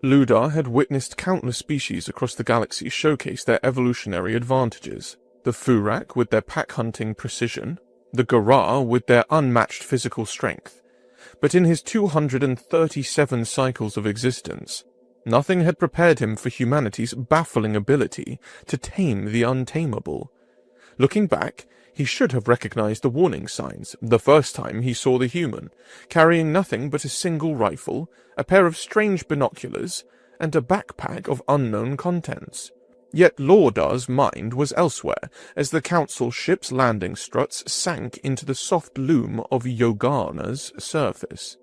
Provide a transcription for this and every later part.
Ludar had witnessed countless species across the galaxy showcase their evolutionary advantages. The Furak with their pack-hunting precision, the Garra with their unmatched physical strength. But in his 237 cycles of existence, nothing had prepared him for humanity's baffling ability to tame the untamable. Looking back, he should have recognized the warning signs the first time he saw the human, carrying nothing but a single rifle, a pair of strange binoculars, and a backpack of unknown contents. Yet Lordar's mind was elsewhere, as the Council ship's landing struts sank into the soft loom of Yogana's surface.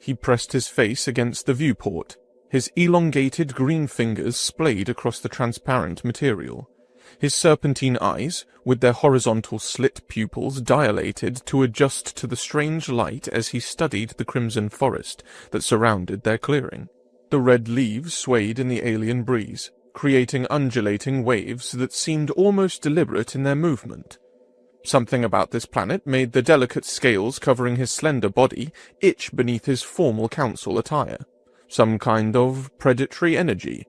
He pressed his face against the viewport. His elongated green fingers splayed across the transparent material. His serpentine eyes, with their horizontal slit pupils, dilated to adjust to the strange light as he studied the crimson forest that surrounded their clearing. The red leaves swayed in the alien breeze, creating undulating waves that seemed almost deliberate in their movement. Something about this planet made the delicate scales covering his slender body itch beneath his formal council attire. Some kind of predatory energy.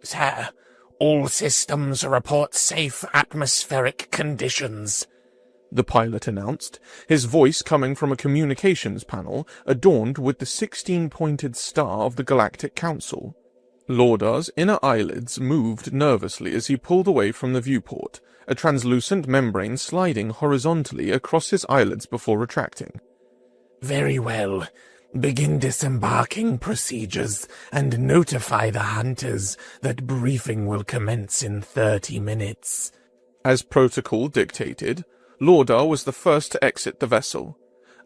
"Sir, all systems report safe atmospheric conditions," the pilot announced, his voice coming from a communications panel adorned with the 16-pointed star of the Galactic Council. Lordar's inner eyelids moved nervously as he pulled away from the viewport, a translucent membrane sliding horizontally across his eyelids before retracting. "Very well. Begin disembarking procedures and notify the hunters that briefing will commence in 30 minutes. As protocol dictated, Lordar was the first to exit the vessel.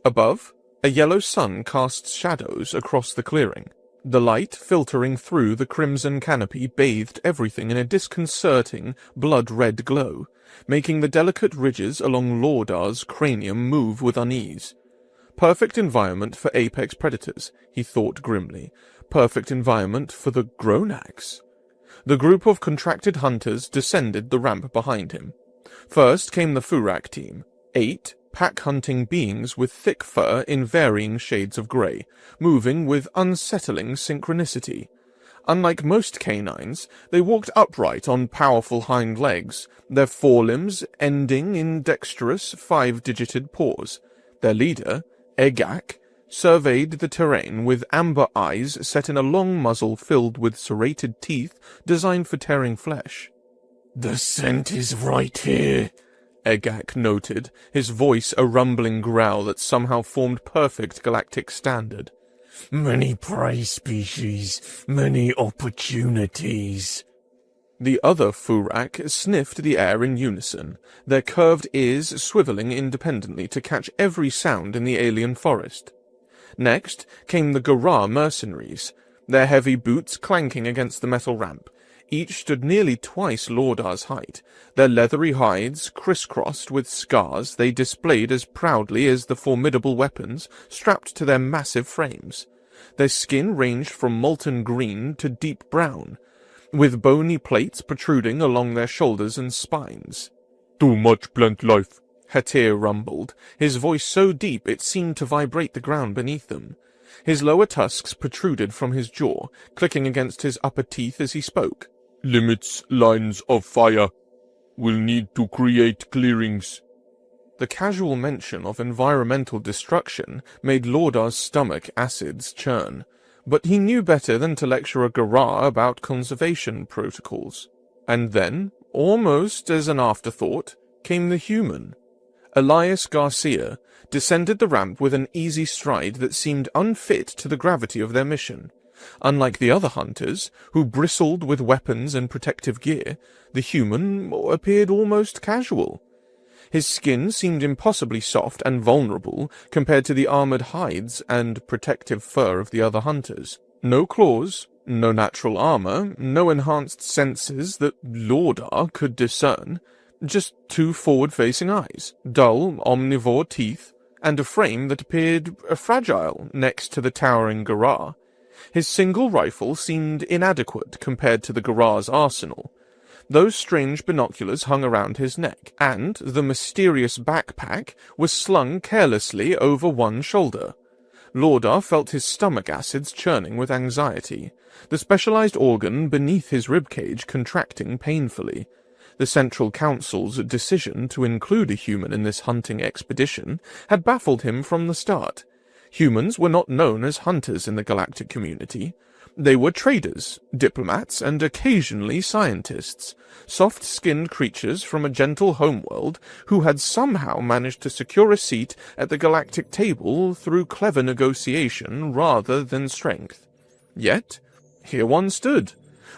Above, a yellow sun cast shadows across the clearing. The light filtering through the crimson canopy bathed everything in a disconcerting, blood-red glow, making the delicate ridges along Lordar's cranium move with unease. Perfect environment for apex predators, he thought grimly. Perfect environment for the Gronax. The group of contracted hunters descended the ramp behind him. First came the Furak team, 8 pack-hunting beings with thick fur in varying shades of grey, moving with unsettling synchronicity. Unlike most canines, they walked upright on powerful hind legs, their forelimbs ending in dexterous 5-digited paws. Their leader, Egak, surveyed the terrain with amber eyes set in a long muzzle filled with serrated teeth designed for tearing flesh. "The scent is right here," Egak noted, his voice a rumbling growl that somehow formed perfect galactic standard. "Many prey species, many opportunities." The other Furak sniffed the air in unison, their curved ears swiveling independently to catch every sound in the alien forest. Next came the Garra mercenaries, their heavy boots clanking against the metal ramp. Each stood nearly twice Lordar's height, their leathery hides crisscrossed with scars they displayed as proudly as the formidable weapons strapped to their massive frames. Their skin ranged from molten green to deep brown, with bony plates protruding along their shoulders and spines. "Too much plant life," Hatir rumbled, his voice so deep it seemed to vibrate the ground beneath them. His lower tusks protruded from his jaw, clicking against his upper teeth as he spoke. "Limits lines of fire. Will need to create clearings." The casual mention of environmental destruction made Lordar's stomach acids churn, but he knew better than to lecture a Garra about conservation protocols. And then, almost as an afterthought, came the human. Elias Garcia descended the ramp with an easy stride that seemed unfit to the gravity of their mission. Unlike the other hunters, who bristled with weapons and protective gear, the human appeared almost casual. His skin seemed impossibly soft and vulnerable compared to the armored hides and protective fur of the other hunters. No claws, no natural armor, no enhanced senses that Lordar could discern, just 2 forward-facing eyes, dull, omnivore teeth, and a frame that appeared fragile next to the towering Garra. His single rifle seemed inadequate compared to the Garra's arsenal. Those strange binoculars hung around his neck, and the mysterious backpack was slung carelessly over one shoulder. Lordar felt his stomach acids churning with anxiety, the specialized organ beneath his ribcage contracting painfully. The Central Council's decision to include a human in this hunting expedition had baffled him from the start. Humans were not known as hunters in the galactic community. They were traders, diplomats, and occasionally scientists, soft-skinned creatures from a gentle homeworld who had somehow managed to secure a seat at the galactic table through clever negotiation rather than strength. Yet, here one stood,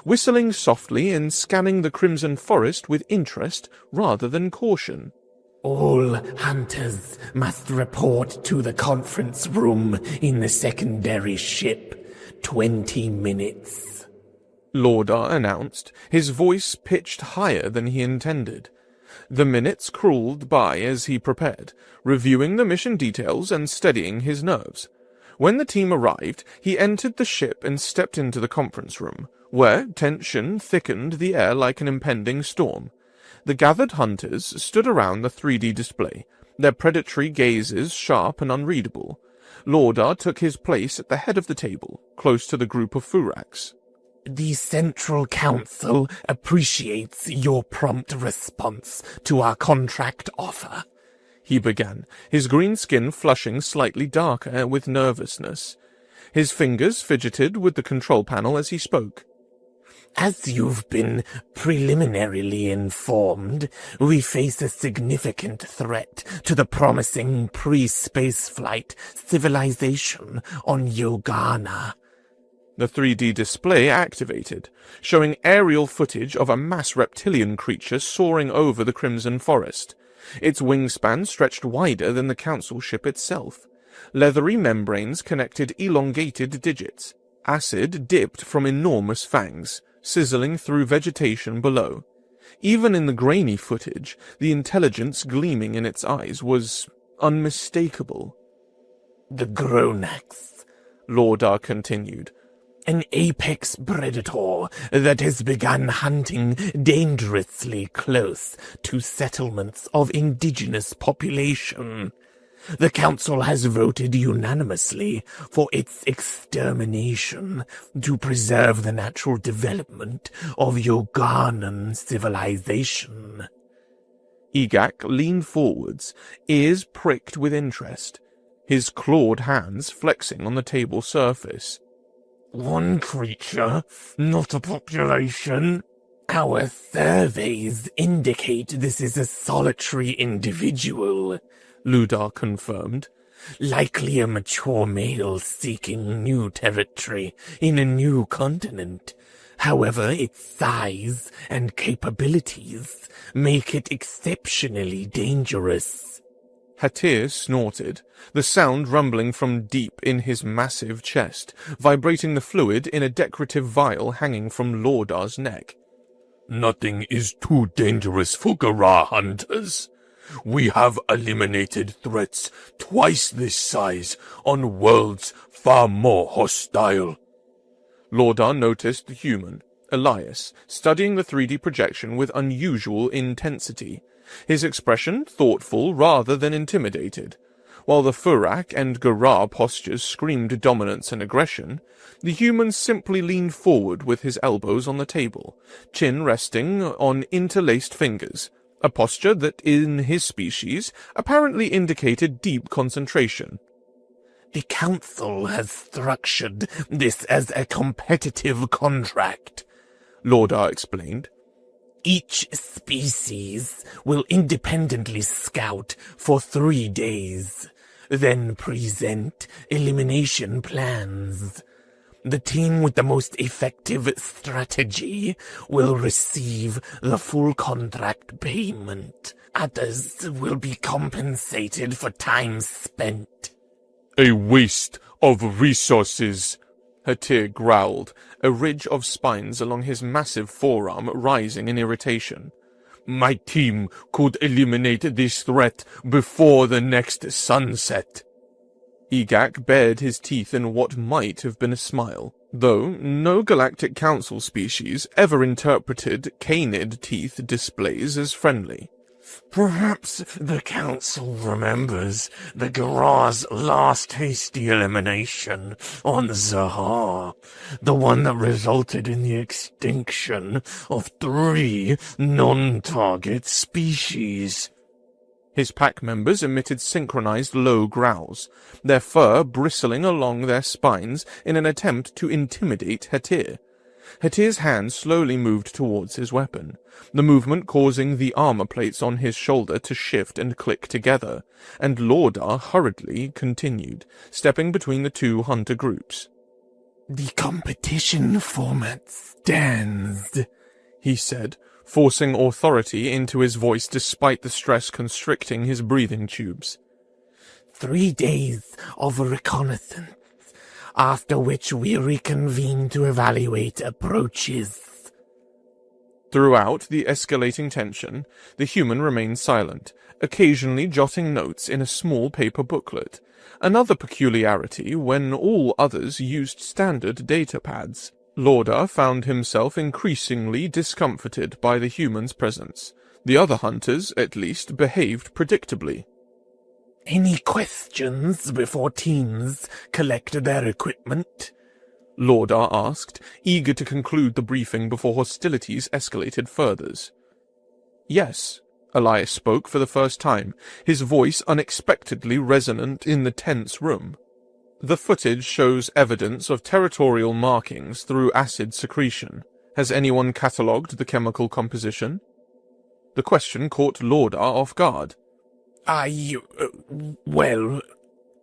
whistling softly and scanning the crimson forest with interest rather than caution. All hunters must report to the conference room in the secondary ship. 20 minutes. Lordar announced, his voice pitched higher than he intended. The minutes crawled by as he prepared, reviewing the mission details and steadying his nerves. When the team arrived, he entered the ship and stepped into the conference room, where tension thickened the air like an impending storm. The gathered hunters stood around the 3D display, their predatory gazes sharp and unreadable. Lordar took his place at the head of the table, close to the group of Furaks. The Central Council appreciates your prompt response to our contract offer, he began, his green skin flushing slightly darker with nervousness. His fingers fidgeted with the control panel as he spoke. As you've been preliminarily informed, we face a significant threat to the promising pre-spaceflight civilization on Yogana. The 3D display activated, showing aerial footage of a mass reptilian creature soaring over the Crimson Forest. Its wingspan stretched wider than the Council ship itself. Leathery membranes connected elongated digits. Acid dipped from enormous fangs, sizzling through vegetation below. Even in the grainy footage, the intelligence gleaming in its eyes was unmistakable. The Gronax, Lordar continued, an apex predator that has begun hunting dangerously close to settlements of indigenous population. The Council has voted unanimously for its extermination to preserve the natural development of Yoganan civilization. Egak leaned forwards, ears pricked with interest, his clawed hands flexing on the table surface. One creature, not a population. Our surveys indicate this is a solitary individual, Ludar confirmed. Likely a mature male seeking new territory in a new continent. However, its size and capabilities make it exceptionally dangerous. Hatir snorted, the sound rumbling from deep in his massive chest, vibrating the fluid in a decorative vial hanging from Lordar's neck. Nothing is too dangerous for Gara hunters. We have eliminated threats twice this size on worlds far more hostile. Lordar noticed the human, Elias, studying the 3D projection with unusual intensity, his expression thoughtful rather than intimidated. While the Furak and Gara postures screamed dominance and aggression, the human simply leaned forward with his elbows on the table, chin resting on interlaced fingers, a posture that, in his species, apparently indicated deep concentration. The Council has structured this as a competitive contract, Lordar explained. Each species will independently scout for 3 days, then present elimination plans. The team with the most effective strategy will receive the full contract payment. Others will be compensated for time spent. A waste of resources, Hatir growled, a ridge of spines along his massive forearm rising in irritation. My team could eliminate this threat before the next sunset. Egak bared his teeth in what might have been a smile, though no Galactic Council species ever interpreted canid teeth displays as friendly. Perhaps the council remembers the Garar's last hasty elimination on Zahar, the one that resulted in the extinction of 3 non-target species. His pack members emitted synchronized low growls, their fur bristling along their spines in an attempt to intimidate Hetir. Hetir's hand slowly moved towards his weapon, the movement causing the armor plates on his shoulder to shift and click together, and Lordar hurriedly continued, stepping between the 2 hunter groups. "The competition format stands," he said, forcing authority into his voice despite the stress constricting his breathing tubes. 3 days of reconnaissance, after which we reconvene to evaluate approaches. Throughout the escalating tension, the human remained silent, occasionally jotting notes in a small paper booklet, another peculiarity when all others used standard data pads. Lordar found himself increasingly discomforted by the human's presence. The other hunters, at least, behaved predictably. "Any questions before teams collect their equipment?" Lordar asked, eager to conclude the briefing before hostilities escalated further. "Yes," Elias spoke for the first time, his voice unexpectedly resonant in the tense room. "The footage shows evidence of territorial markings through acid secretion. Has anyone catalogued the chemical composition?" The question caught Lordar off guard. Well,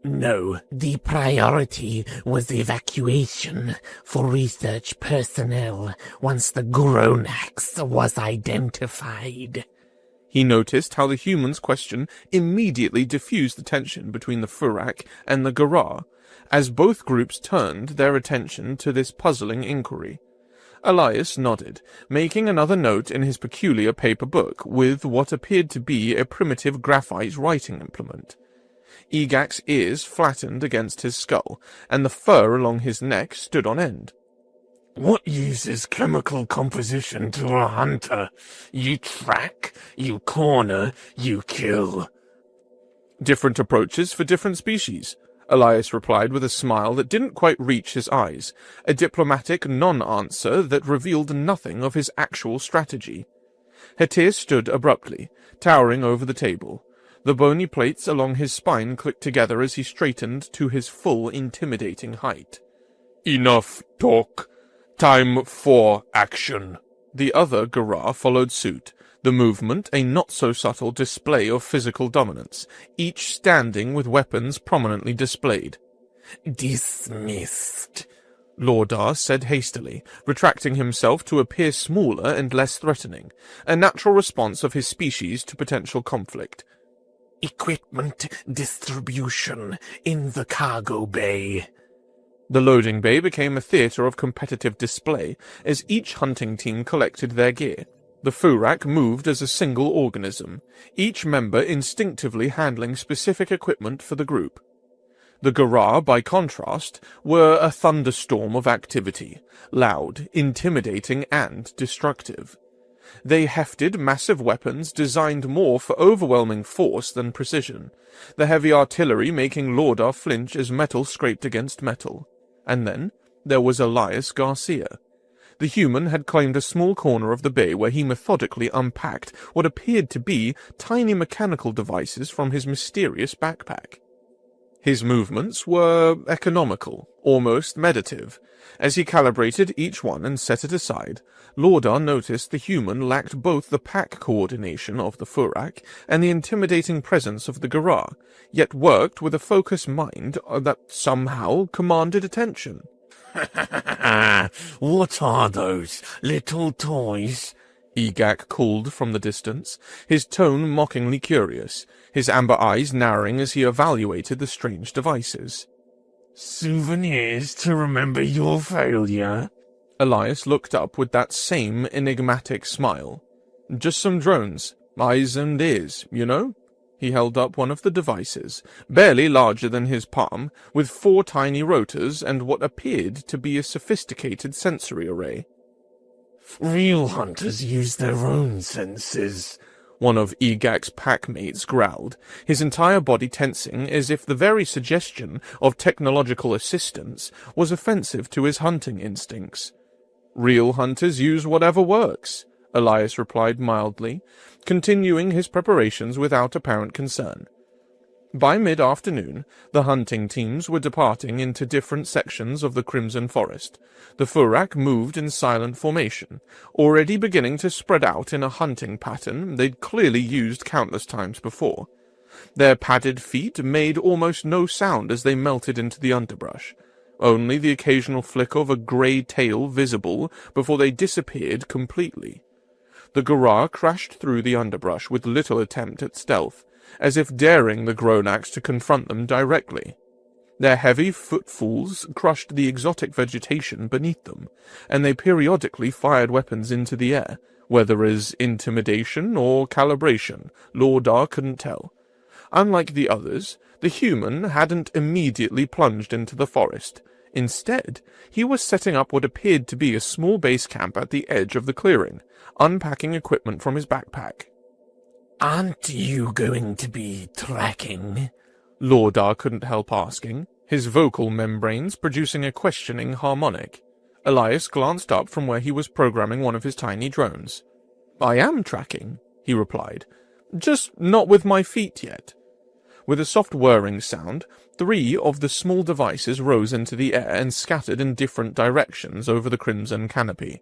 no. The priority was evacuation for research personnel once the Gronax was identified." He noticed how the human's question immediately diffused the tension between the Furak and the Garar, as both groups turned their attention to this puzzling inquiry. Elias nodded, making another note in his peculiar paper book with what appeared to be a primitive graphite writing implement. Egak's ears flattened against his skull, and the fur along his neck stood on end. "What uses chemical composition to a hunter? You track, you corner, you kill." "Different approaches for different species," Elias replied with a smile that didn't quite reach his eyes, a diplomatic non-answer that revealed nothing of his actual strategy. Hetir stood abruptly, towering over the table. The bony plates along his spine clicked together as he straightened to his full intimidating height. "Enough talk. Time for action." The other Garar followed suit, the movement a not-so-subtle display of physical dominance, each standing with weapons prominently displayed. "Dismissed," Lordar said hastily, retracting himself to appear smaller and less threatening, a natural response of his species to potential conflict. "Equipment distribution in the cargo bay." The loading bay became a theatre of competitive display as each hunting team collected their gear. The Furak moved as a single organism, each member instinctively handling specific equipment for the group. The Garar, by contrast, were a thunderstorm of activity, loud, intimidating, and destructive. They hefted massive weapons designed more for overwhelming force than precision, the heavy artillery making Lordar flinch as metal scraped against metal. And then there was Elias Garcia. The human had claimed a small corner of the bay where he methodically unpacked what appeared to be tiny mechanical devices from his mysterious backpack. His movements were economical, almost meditative. As he calibrated each one and set it aside, Lordar noticed the human lacked both the pack coordination of the Furak and the intimidating presence of the Garar, yet worked with a focused mind that somehow commanded attention. "What are those little toys?" Egak called from the distance, his tone mockingly curious, his amber eyes narrowing as he evaluated the strange devices. "Souvenirs to remember your failure?" Elias looked up with that same enigmatic smile. "Just some drones, eyes and ears, you know?" He held up one of the devices, barely larger than his palm, with 4 tiny rotors and what appeared to be a sophisticated sensory array. "Real hunters use their own senses," one of Egak's packmates growled, his entire body tensing as if the very suggestion of technological assistance was offensive to his hunting instincts. "Real hunters use whatever works," Elias replied mildly, continuing his preparations without apparent concern. By mid-afternoon, the hunting teams were departing into different sections of the Crimson Forest. The Furak moved in silent formation, already beginning to spread out in a hunting pattern they'd clearly used countless times before. Their padded feet made almost no sound as they melted into the underbrush, only the occasional flick of a grey tail visible before they disappeared completely. The Gurra crashed through the underbrush with little attempt at stealth, as if daring the Gronax to confront them directly. Their heavy footfalls crushed the exotic vegetation beneath them, and they periodically fired weapons into the air, whether as intimidation or calibration, Lordar couldn't tell. Unlike the others, the human hadn't immediately plunged into the forest. Instead, he was setting up what appeared to be a small base camp at the edge of the clearing, unpacking equipment from his backpack. "Aren't you going to be tracking?" Lordar couldn't help asking, his vocal membranes producing a questioning harmonic. Elias glanced up from where he was programming one of his tiny drones. "I am tracking," he replied, "just not with my feet yet." With a soft whirring sound, 3 of the small devices rose into the air and scattered in different directions over the crimson canopy.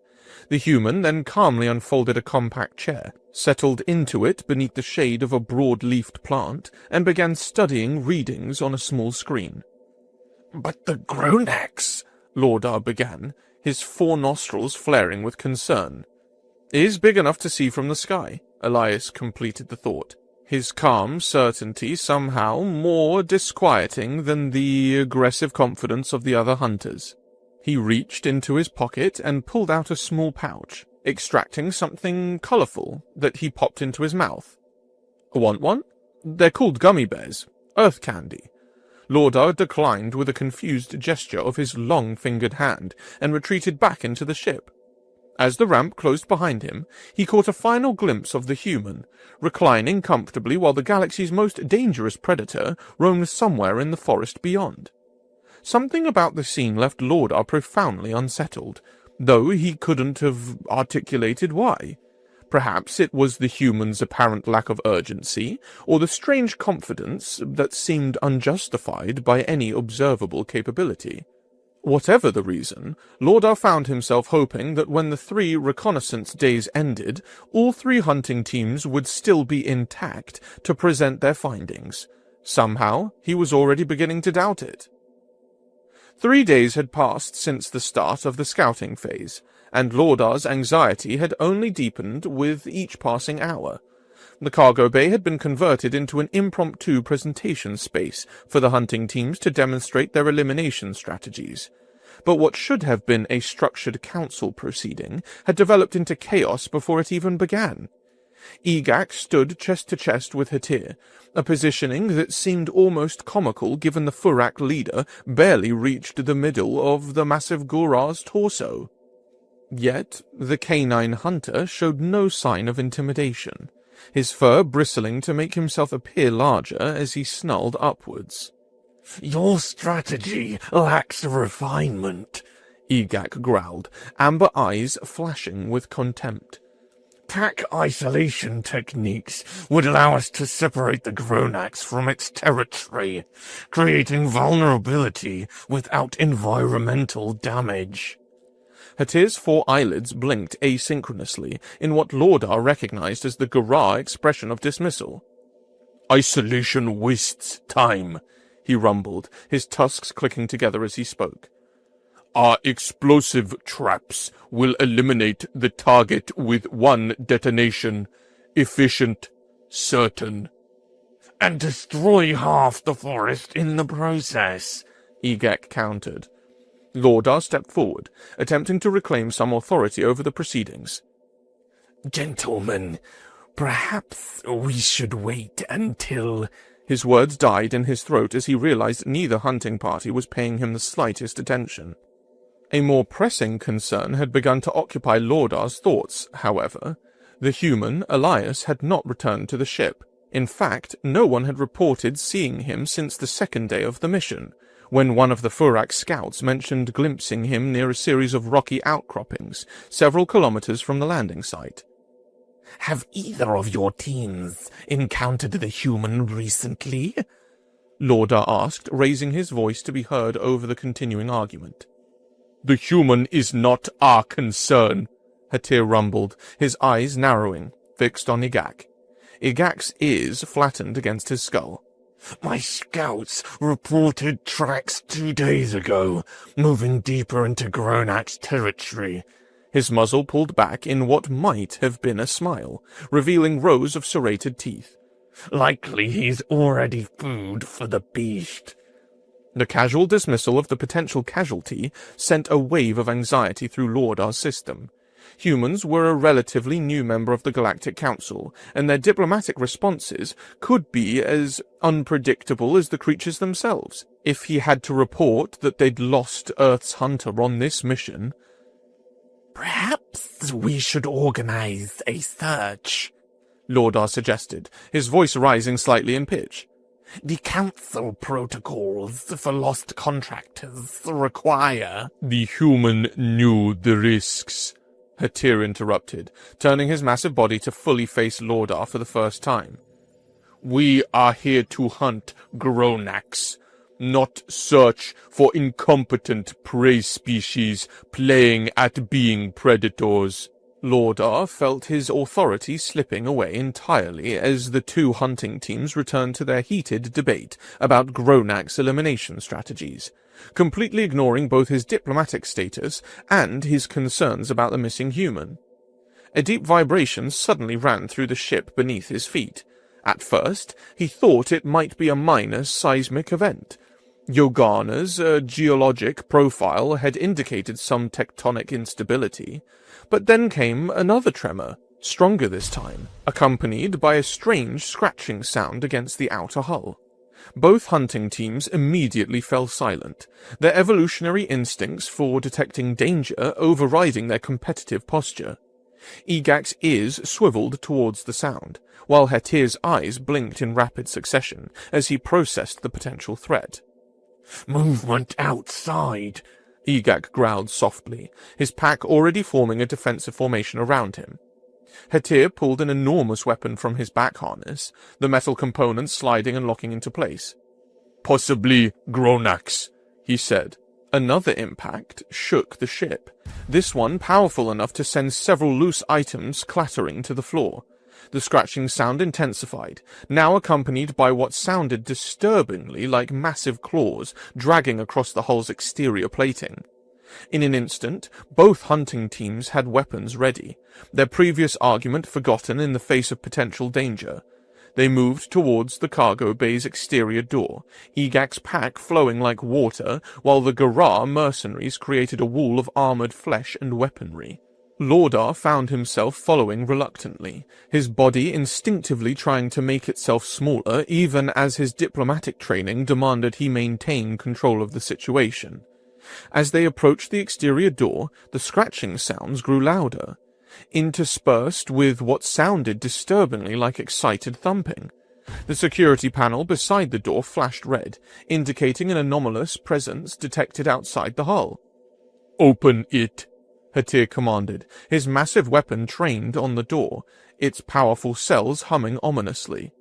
The human then calmly unfolded a compact chair, settled into it beneath the shade of a broad-leafed plant, and began studying readings on a small screen. "But the Gronax," Lordar began, his 4 nostrils flaring with concern. "Is big enough to see from the sky," Elias completed the thought, his calm certainty somehow more disquieting than the aggressive confidence of the other hunters. He reached into his pocket and pulled out a small pouch, extracting something colorful that he popped into his mouth. "Want one? They're called gummy bears. Earth candy." Lordar declined with a confused gesture of his long-fingered hand and retreated back into the ship. As the ramp closed behind him, he caught a final glimpse of the human, reclining comfortably while the galaxy's most dangerous predator roamed somewhere in the forest beyond. Something about the scene left Lordar profoundly unsettled, though he couldn't have articulated why. Perhaps it was the human's apparent lack of urgency, or the strange confidence that seemed unjustified by any observable capability. Whatever the reason, Lordar found himself hoping that when the 3 reconnaissance days ended, all 3 hunting teams would still be intact to present their findings. Somehow, he was already beginning to doubt it. 3 days had passed since the start of the scouting phase, and Lordar's anxiety had only deepened with each passing hour. The cargo bay had been converted into an impromptu presentation space for the hunting teams to demonstrate their elimination strategies. But what should have been a structured council proceeding had developed into chaos before it even began. Egak stood chest to chest with Hatir, a positioning that seemed almost comical given the Furak leader barely reached the middle of the massive Gurra's torso. Yet the canine hunter showed no sign of intimidation, his fur bristling to make himself appear larger as he snarled upwards. "Your strategy lacks refinement," Egak growled, amber eyes flashing with contempt. "Pack isolation techniques would allow us to separate the Gronax from its territory, creating vulnerability without environmental damage." Hatir's 4 eyelids blinked asynchronously in what Lordar recognized as the Gurra expression of dismissal. "Isolation wastes time," he rumbled, his tusks clicking together as he spoke. "Our explosive traps will eliminate the target with 1 detonation. Efficient, certain." "And destroy half the forest in the process," Egak countered. Lordar stepped forward, attempting to reclaim some authority over the proceedings. "Gentlemen, perhaps we should wait until—" His words died in his throat as he realized neither hunting party was paying him the slightest attention. A more pressing concern had begun to occupy Lordar's thoughts, however. The human, Elias, had not returned to the ship. In fact, no one had reported seeing him since the second day of the mission, when one of the Furak scouts mentioned glimpsing him near a series of rocky outcroppings, several kilometers from the landing site. Have either of your teams encountered the human recently? Lordar asked, raising his voice to be heard over the continuing argument. The human is not our concern, Hatir rumbled, his eyes narrowing, fixed on Igak. Igak's ears flattened against his skull. My scouts reported tracks 2 days ago, moving deeper into Gronak's territory. His muzzle pulled back in what might have been a smile, revealing rows of serrated teeth. Likely he's already food for the beast. The casual dismissal of the potential casualty sent a wave of anxiety through Lordar's system. Humans were a relatively new member of the Galactic Council, and their diplomatic responses could be as unpredictable as the creatures themselves. If he had to report that they'd lost Earth's hunter on this mission... Perhaps we should organize a search, Lordar suggested, his voice rising slightly in pitch. The council protocols for lost contractors require... The human knew the risks, Hatir interrupted, turning his massive body to fully face Lordar for the first time. We are here to hunt Gronaks, not search for incompetent prey species playing at being predators. Lordar felt his authority slipping away entirely as the two hunting teams returned to their heated debate about Gronak's elimination strategies, completely ignoring both his diplomatic status and his concerns about the missing human. A deep vibration suddenly ran through the ship beneath his feet. At first, he thought it might be a minor seismic event. Yogana's geologic profile had indicated some tectonic instability, but then came another tremor, stronger this time, accompanied by a strange scratching sound against the outer hull. Both hunting teams immediately fell silent, their evolutionary instincts for detecting danger overriding their competitive posture. Igak's ears swiveled towards the sound, while Hatir's eyes blinked in rapid succession as he processed the potential threat. Movement outside, Igak growled softly, his pack already forming a defensive formation around him. Hatir pulled an enormous weapon from his back harness, the metal components sliding and locking into place. Possibly Gronaks, he said. Another impact shook the ship, this one powerful enough to send several loose items clattering to the floor. The scratching sound intensified, now accompanied by what sounded disturbingly like massive claws dragging across the hull's exterior plating. In an instant, both hunting teams had weapons ready, their previous argument forgotten in the face of potential danger. They moved towards the cargo bay's exterior door, Igak's pack flowing like water, while the Garra mercenaries created a wall of armored flesh and weaponry. Lordar found himself following reluctantly, his body instinctively trying to make itself smaller even as his diplomatic training demanded he maintain control of the situation. As they approached the exterior door, the scratching sounds grew louder, interspersed with what sounded disturbingly like excited thumping. The security panel beside the door flashed red, indicating an anomalous presence detected outside the hull. "Open it," Hatir commanded, his massive weapon trained on the door, its powerful cells humming ominously.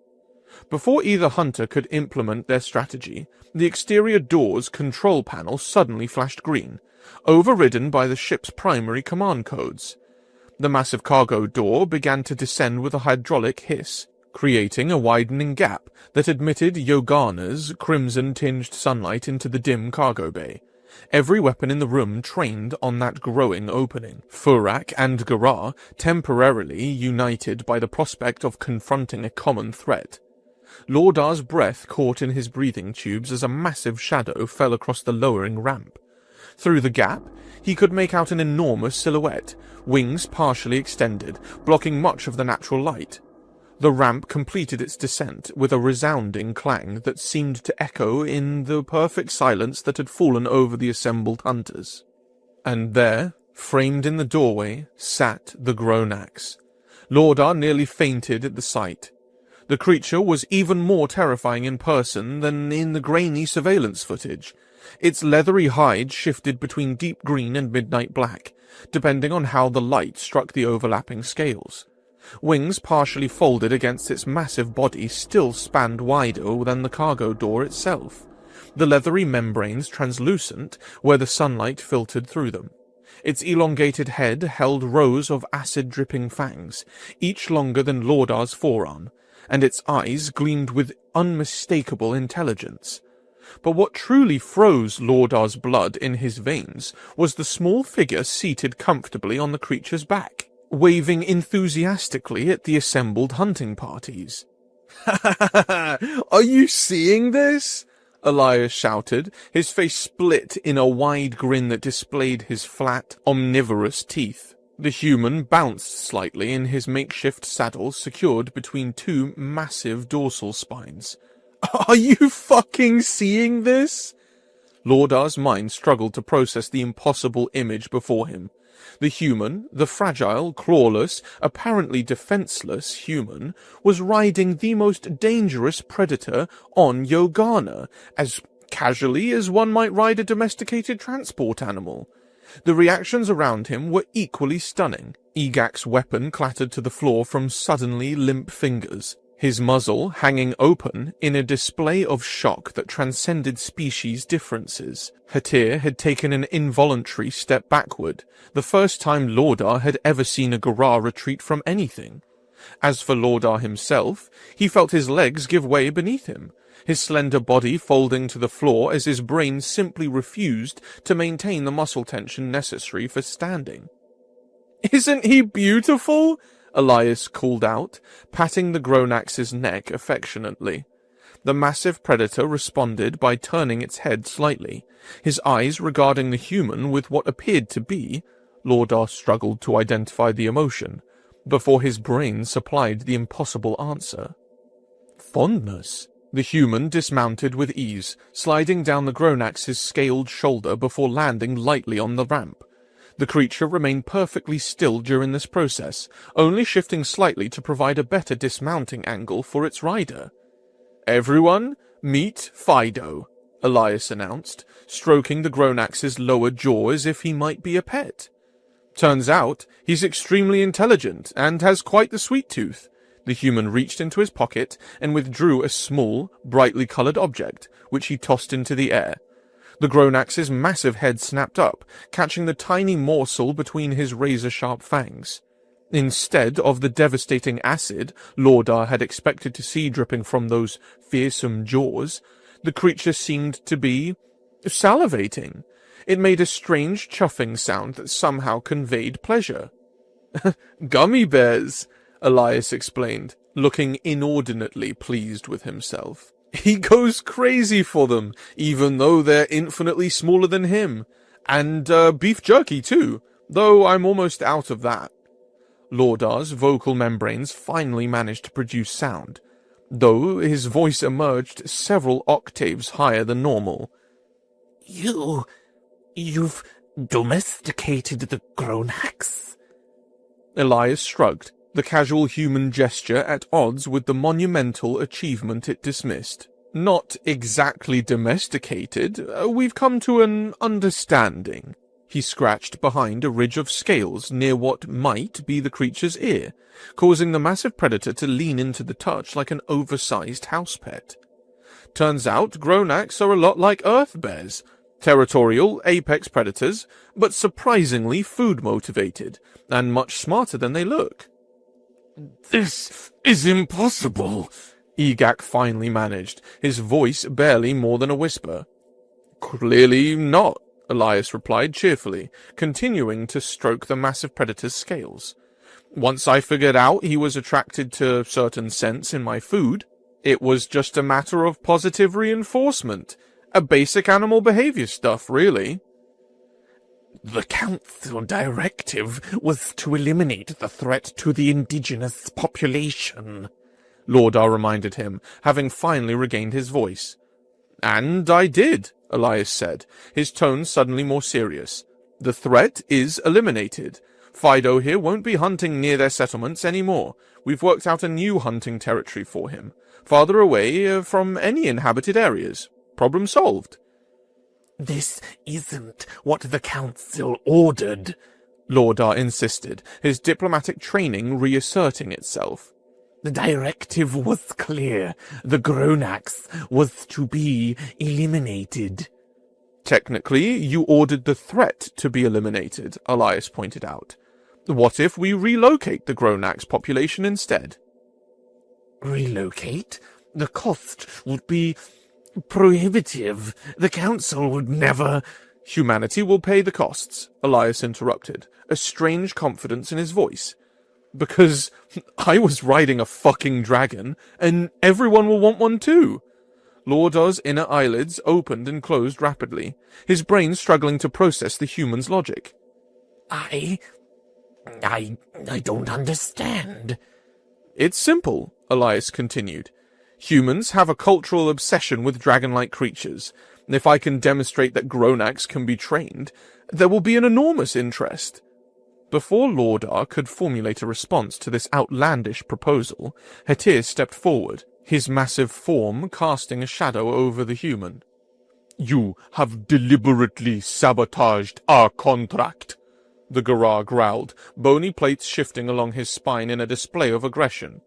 Before either hunter could implement their strategy, the exterior door's control panel suddenly flashed green, overridden by the ship's primary command codes. The massive cargo door began to descend with a hydraulic hiss, creating a widening gap that admitted Yogana's crimson-tinged sunlight into the dim cargo bay. Every weapon in the room trained on that growing opening. Furak and Garra temporarily united by the prospect of confronting a common threat. Lordar's breath caught in his breathing tubes as a massive shadow fell across the lowering ramp. Through the gap, he could make out an enormous silhouette, wings partially extended, blocking much of the natural light. The ramp completed its descent with a resounding clang that seemed to echo in the perfect silence that had fallen over the assembled hunters. And there, framed in the doorway, sat the Gronaks. Lordar nearly fainted at the sight. The creature was even more terrifying in person than in the grainy surveillance footage. Its leathery hide shifted between deep green and midnight black, depending on how the light struck the overlapping scales. Wings partially folded against its massive body still spanned wider than the cargo door itself, the leathery membranes translucent where the sunlight filtered through them. Its elongated head held rows of acid-dripping fangs, each longer than Lordar's forearm, and its eyes gleamed with unmistakable intelligence. But what truly froze Lordar's blood in his veins was the small figure seated comfortably on the creature's back, waving enthusiastically at the assembled hunting parties. "Are you seeing this?" Elias shouted, his face split in a wide grin that displayed his flat, omnivorous teeth. The human bounced slightly in his makeshift saddle secured between two massive dorsal spines. "Are you fucking seeing this?" Lordar's mind struggled to process the impossible image before him. The human, the fragile, clawless, apparently defenseless human, was riding the most dangerous predator on Yogana, as casually as one might ride a domesticated transport animal. The reactions around him were equally stunning. Egak's weapon clattered to the floor from suddenly limp fingers, his muzzle hanging open in a display of shock that transcended species differences. Hatir had taken an involuntary step backward, the first time Lordar had ever seen a Garra retreat from anything. As for Lordar himself, he felt his legs give way beneath him, his slender body folding to the floor as his brain simply refused to maintain the muscle tension necessary for standing. "Isn't he beautiful?" Elias called out, patting the Gronax's neck affectionately. The massive predator responded by turning its head slightly, his eyes regarding the human with what appeared to be, Lordar struggled to identify the emotion, before his brain supplied the impossible answer. Fondness. The human dismounted with ease, sliding down the Gronax's scaled shoulder before landing lightly on the ramp. The creature remained perfectly still during this process, only shifting slightly to provide a better dismounting angle for its rider. "Everyone, meet Fido," Elias announced, stroking the Gronax's lower jaw as if he might be a pet. "Turns out, he's extremely intelligent and has quite the sweet tooth." The human reached into his pocket and withdrew a small, brightly coloured object, which he tossed into the air. The Gronax's massive head snapped up, catching the tiny morsel between his razor-sharp fangs. Instead of the devastating acid Lordar had expected to see dripping from those fearsome jaws, the creature seemed to be salivating. It made a strange chuffing sound that somehow conveyed pleasure. "Gummy bears," Elias explained, looking inordinately pleased with himself. "He goes crazy for them, even though they're infinitely smaller than him. And beef jerky too, though I'm almost out of that." Lordar's vocal membranes finally managed to produce sound, though his voice emerged several octaves higher than normal. You've domesticated the Gronax?" Elias shrugged, the casual human gesture at odds with the monumental achievement it dismissed. "Not exactly domesticated. We've come to an understanding." He scratched behind a ridge of scales near what might be the creature's ear, causing the massive predator to lean into the touch like an oversized house pet. "Turns out Gronax are a lot like Earth bears. Territorial, apex predators, but surprisingly food-motivated, and much smarter than they look." "This is impossible," Egak finally managed, his voice barely more than a whisper. "Clearly not," Elias replied cheerfully, continuing to stroke the massive predator's scales. "Once I figured out he was attracted to certain scents in my food, it was just a matter of positive reinforcement. A basic animal behavior stuff, really." "The council directive was to eliminate the threat to the indigenous population," Lordar reminded him, having finally regained his voice. "And I did," Elias said, his tone suddenly more serious. "The threat is eliminated. Fido here won't be hunting near their settlements anymore. We've worked out a new hunting territory for him, farther away from any inhabited areas. Problem solved. This isn't what the council ordered, Lordar insisted, his diplomatic training reasserting itself. The directive was clear. The Gronax was to be eliminated. Technically, you ordered the threat to be eliminated, Elias pointed out. What if we relocate the Gronax population instead? Relocate? The cost would be prohibitive. The council would never... Humanity will pay the costs, Elias interrupted, a strange confidence in his voice. Because I was riding a fucking dragon, and everyone will want one too. Lordar's inner eyelids opened and closed rapidly, his brain struggling to process the human's logic. I don't understand. It's simple, Elias continued. Humans have a cultural obsession with dragon-like creatures. If I can demonstrate that Gronax can be trained, there will be an enormous interest. Before Lordar could formulate a response to this outlandish proposal, Hetir stepped forward, his massive form casting a shadow over the human. You have deliberately sabotaged our contract, the Garra growled, bony plates shifting along his spine in a display of aggression.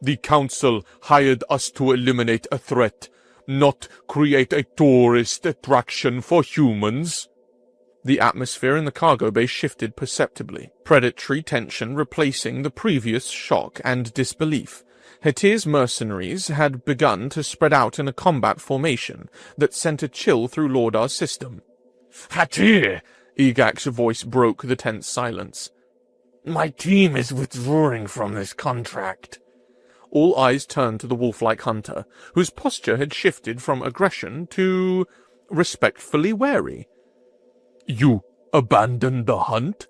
The council hired us to eliminate a threat, not create a tourist attraction for humans. The atmosphere in the cargo bay shifted perceptibly, predatory tension replacing the previous shock and disbelief. Hetir's mercenaries had begun to spread out in a combat formation that sent a chill through Lordar's system. Hetir! Egak's voice broke the tense silence. My team is withdrawing from this contract. All eyes turned to the wolf-like hunter, whose posture had shifted from aggression to respectfully wary. You abandoned the hunt?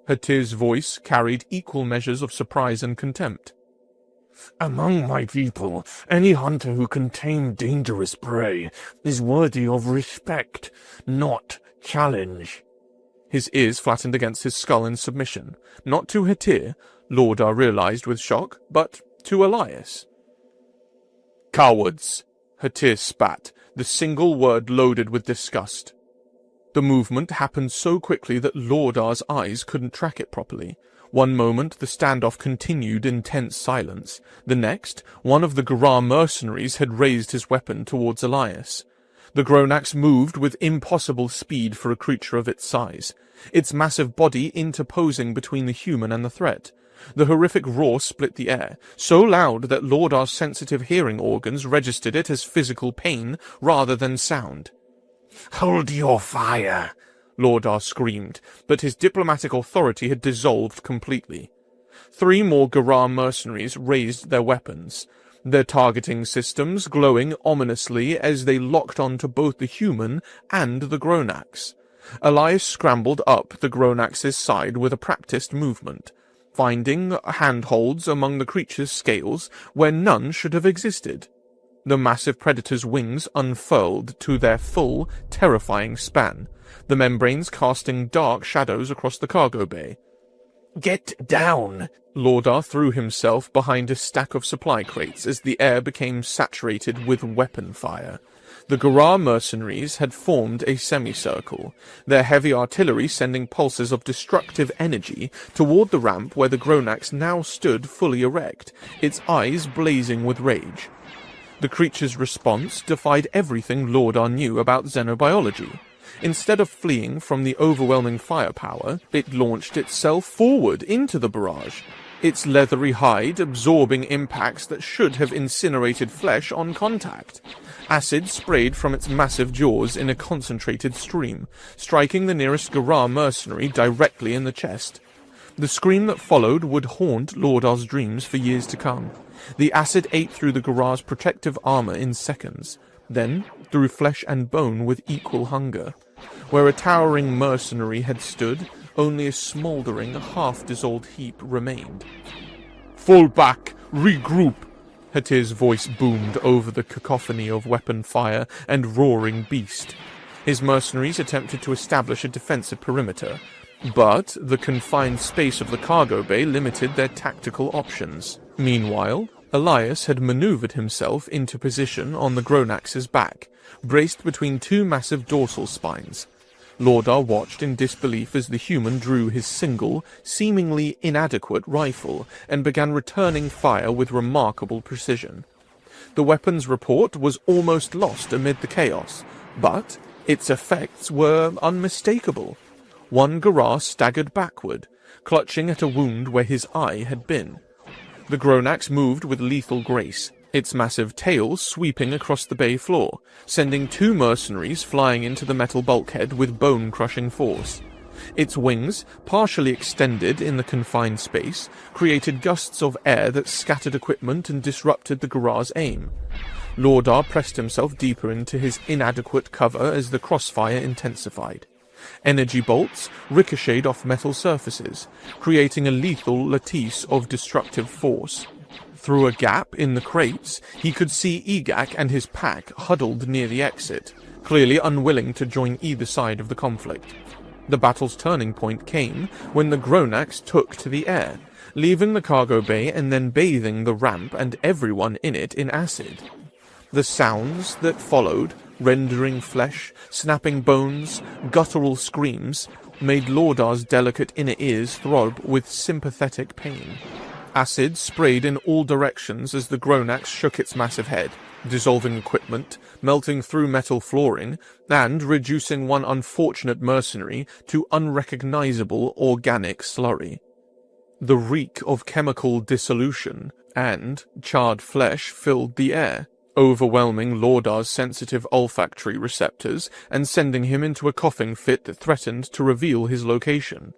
Hetir's voice carried equal measures of surprise and contempt. Among my people, any hunter who can tame dangerous prey is worthy of respect, not challenge. His ears flattened against his skull in submission, not to Hetir, Lordar realized with shock, but to Elias. Cowards! Hetir spat, the single word loaded with disgust. The movement happened so quickly that Lordar's eyes couldn't track it properly. One moment the standoff continued in tense silence. The next, one of the Garra mercenaries had raised his weapon towards Elias. The Gronax moved with impossible speed for a creature of its size, its massive body interposing between the human and the threat. The horrific roar split the air, so loud that Lordar's sensitive hearing organs registered it as physical pain rather than sound. Hold your fire, Lordar screamed, but his diplomatic authority had dissolved completely. 3 more Garra mercenaries raised their weapons, their targeting systems glowing ominously as they locked onto both the human and the Gronax. Elias scrambled up the Gronax's side with a practiced movement, finding handholds among the creature's scales where none should have existed. The massive predator's wings unfurled to their full, terrifying span, the membranes casting dark shadows across the cargo bay. Get down! Lordar threw himself behind a stack of supply crates as the air became saturated with weapon fire. The Garra mercenaries had formed a semicircle, their heavy artillery sending pulses of destructive energy toward the ramp where the Gronax now stood fully erect, its eyes blazing with rage. The creature's response defied everything Lordar knew about xenobiology. Instead of fleeing from the overwhelming firepower, it launched itself forward into the barrage, its leathery hide absorbing impacts that should have incinerated flesh on contact. Acid sprayed from its massive jaws in a concentrated stream, striking the nearest Garra mercenary directly in the chest. The scream that followed would haunt Lordar's dreams for years to come. The acid ate through the Garra's protective armor in seconds, then through flesh and bone with equal hunger. Where a towering mercenary had stood, only a smouldering, half-dissolved heap remained. Fall back! Regroup! Hetir's voice boomed over the cacophony of weapon fire and roaring beast. His mercenaries attempted to establish a defensive perimeter, But the confined space of the cargo bay limited their tactical options. Meanwhile, Elias had maneuvered himself into position on the Gronax's back, braced between two massive dorsal spines. Lordar watched in disbelief as the human drew his single, seemingly inadequate rifle and began returning fire with remarkable precision. The weapon's report was almost lost amid the chaos, but its effects were unmistakable. One Garra staggered backward, clutching at a wound where his eye had been. The Gronax moved with lethal grace, its massive tail sweeping across the bay floor, sending two mercenaries flying into the metal bulkhead with bone-crushing force. Its wings, partially extended in the confined space, created gusts of air that scattered equipment and disrupted the Garra's aim. Lordar pressed himself deeper into his inadequate cover as the crossfire intensified. Energy bolts ricocheted off metal surfaces, creating a lethal lattice of destructive force. Through a gap in the crates, he could see Egak and his pack huddled near the exit, clearly unwilling to join either side of the conflict. The battle's turning point came when the Gronax took to the air, leaving the cargo bay and then bathing the ramp and everyone in it in acid. The sounds that followed, rendering flesh, snapping bones, guttural screams, made Lordar's delicate inner ears throb with sympathetic pain. Acid sprayed in all directions as the Gronax shook its massive head, dissolving equipment, melting through metal flooring, and reducing one unfortunate mercenary to unrecognizable organic slurry. The reek of chemical dissolution and charred flesh filled the air, overwhelming Lordar's sensitive olfactory receptors and sending him into a coughing fit that threatened to reveal his location.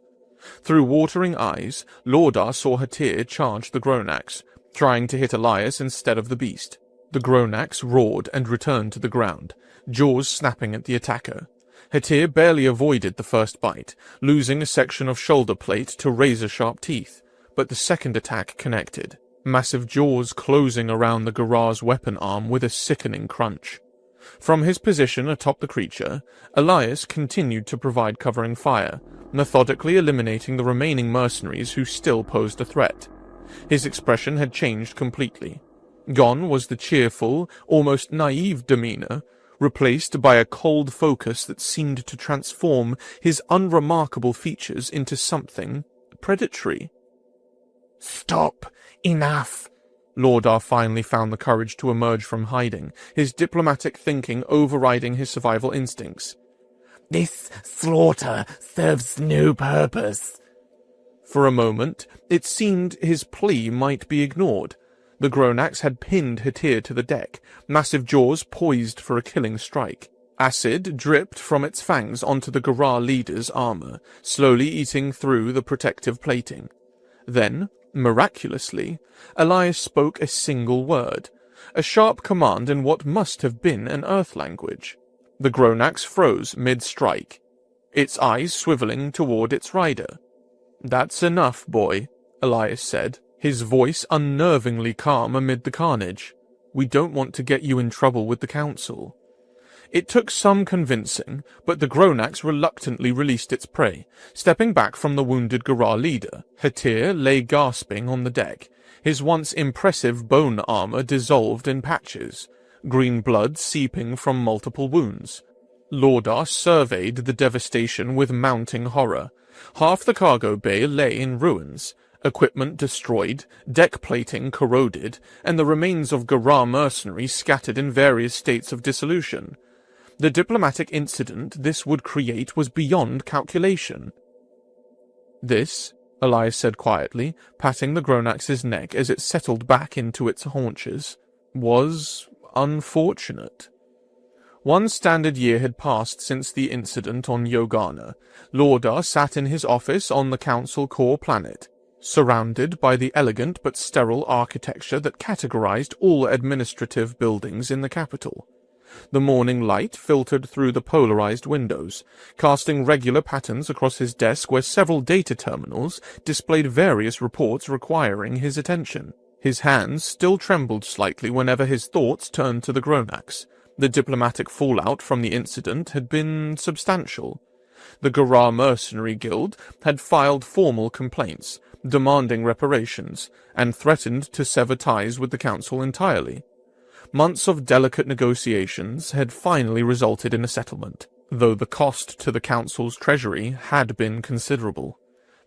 Through watering eyes, Lordar saw Hatir charge the Gronax, trying to hit Elias instead of the beast. The Gronax roared and returned to the ground, jaws snapping at the attacker. Hatir barely avoided the first bite, losing a section of shoulder plate to razor-sharp teeth, but the second attack connected, massive jaws closing around the Garra's weapon arm with a sickening crunch. From his position atop the creature, Elias continued to provide covering fire, methodically eliminating the remaining mercenaries who still posed a threat. His expression had changed completely. Gone was the cheerful, almost naive demeanor, replaced by a cold focus that seemed to transform his unremarkable features into something predatory. "Stop! Enough!" Lordar finally found the courage to emerge from hiding, his diplomatic thinking overriding his survival instincts. "This slaughter serves no purpose." For a moment, it seemed his plea might be ignored. The Gronax had pinned Hatir to the deck, massive jaws poised for a killing strike. Acid dripped from its fangs onto the Garra leader's armor, slowly eating through the protective plating. Then, miraculously, Elias spoke a single word, a sharp command in what must have been an Earth language. The Gronax froze mid-strike, its eyes swiveling toward its rider. "That's enough, boy," Elias said, his voice unnervingly calm amid the carnage. "We don't want to get you in trouble with the Council." It took some convincing, but the Gronax reluctantly released its prey, stepping back from the wounded Garra leader. Hatir lay gasping on the deck, his once impressive bone armor dissolved in patches, green blood seeping from multiple wounds. Lordar surveyed the devastation with mounting horror. Half the cargo bay lay in ruins, equipment destroyed, deck plating corroded, and the remains of Garra mercenaries scattered in various states of dissolution. The diplomatic incident this would create was beyond calculation. "This," Elias said quietly, patting the Gronax's neck as it settled back into its haunches, "was unfortunate." One standard year had passed since the incident on Yogana. Lordar sat in his office on the Council core planet, surrounded by the elegant but sterile architecture that categorized all administrative buildings in the capital. The morning light filtered through the polarized windows, casting regular patterns across his desk where several data terminals displayed various reports requiring his attention. His hands still trembled slightly whenever his thoughts turned to the Gronax. The diplomatic fallout from the incident had been substantial. The Garra Mercenary Guild had filed formal complaints, demanding reparations, and threatened to sever ties with the council entirely. Months of delicate negotiations had finally resulted in a settlement, though the cost to the council's treasury had been considerable.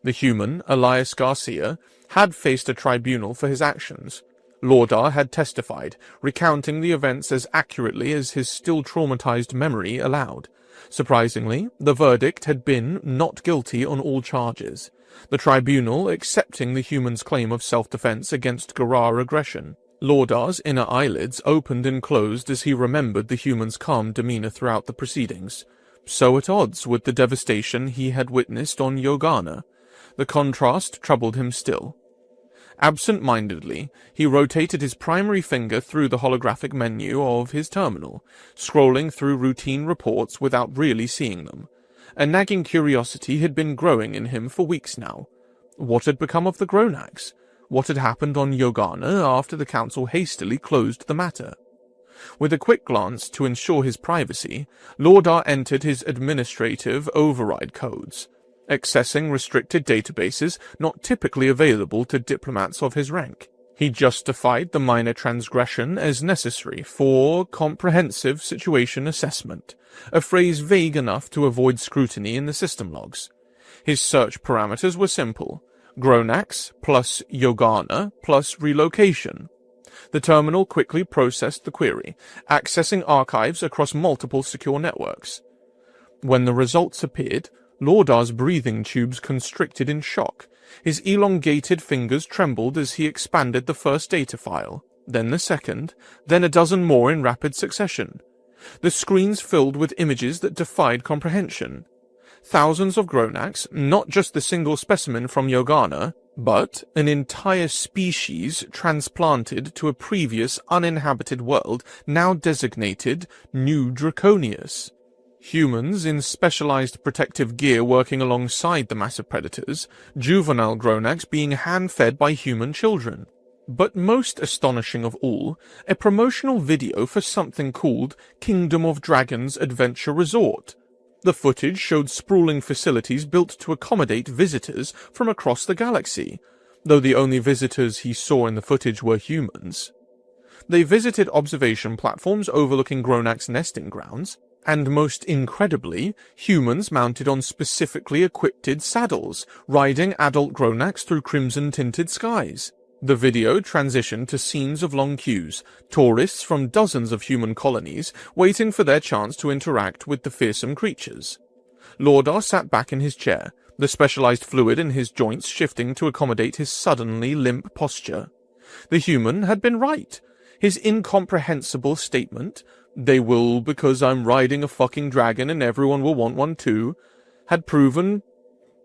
The human, Elias Garcia, had faced a tribunal for his actions. Lordar had testified, recounting the events as accurately as his still traumatized memory allowed. Surprisingly, the verdict had been not guilty on all charges, the tribunal accepting the human's claim of self-defense against Garra aggression. Lordar's inner eyelids opened and closed as he remembered the human's calm demeanor throughout the proceedings, so at odds with the devastation he had witnessed on Yogana. The contrast troubled him still. Absent-mindedly, he rotated his primary finger through the holographic menu of his terminal, scrolling through routine reports without really seeing them. A nagging curiosity had been growing in him for weeks now. What had become of the Gronax? What had happened on Yogana after the council hastily closed the matter? With a quick glance to ensure his privacy, Lordar entered his administrative override codes, accessing restricted databases not typically available to diplomats of his rank. He justified the minor transgression as necessary for comprehensive situation assessment, a phrase vague enough to avoid scrutiny in the system logs. His search parameters were simple: Gronax plus Yogana plus relocation. The terminal quickly processed the query, accessing archives across multiple secure networks. When the results appeared, Lordar's breathing tubes constricted in shock. His elongated fingers trembled as he expanded the first data file, then the second, then a dozen more in rapid succession. The screens filled with images that defied comprehension. Thousands of Gronax, not just the single specimen from Yogana, but an entire species transplanted to a previous uninhabited world now designated New Draconius. Humans in specialized protective gear working alongside the massive predators, juvenile Gronax being hand-fed by human children. But most astonishing of all, a promotional video for something called Kingdom of Dragons Adventure Resort. The footage showed sprawling facilities built to accommodate visitors from across the galaxy, though the only visitors he saw in the footage were humans. They visited observation platforms overlooking Gronax nesting grounds, and most incredibly, humans mounted on specifically equipped saddles, riding adult Gronax through crimson-tinted skies. The video transitioned to scenes of long queues, tourists from dozens of human colonies waiting for their chance to interact with the fearsome creatures. Lordar sat back in his chair, the specialized fluid in his joints shifting to accommodate his suddenly limp posture. The human had been right. His incomprehensible statement, "They will because I'm riding a fucking dragon and everyone will want one too," had proven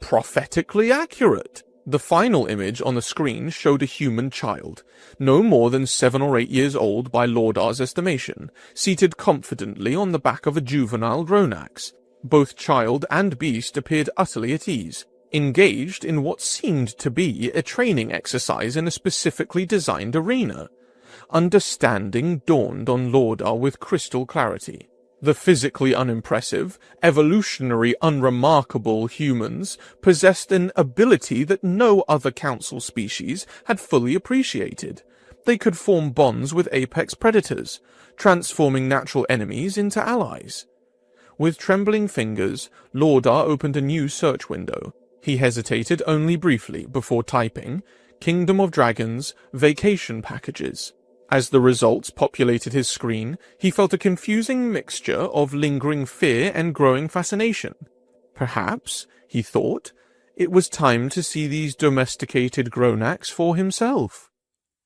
prophetically accurate. The final image on the screen showed a human child, no more than 7 or 8 years old by Lordar's estimation, seated confidently on the back of a juvenile Gronax. Both child and beast appeared utterly at ease, engaged in what seemed to be a training exercise in a specifically designed arena. Understanding dawned on Lordar with crystal clarity. The physically unimpressive, evolutionary unremarkable humans possessed an ability that no other council species had fully appreciated. They could form bonds with apex predators, transforming natural enemies into allies. With trembling fingers, Lordar opened a new search window. He hesitated only briefly before typing, "Kingdom of Dragons, vacation packages." As the results populated his screen, he felt a confusing mixture of lingering fear and growing fascination. Perhaps, he thought, it was time to see these domesticated Gronax for himself.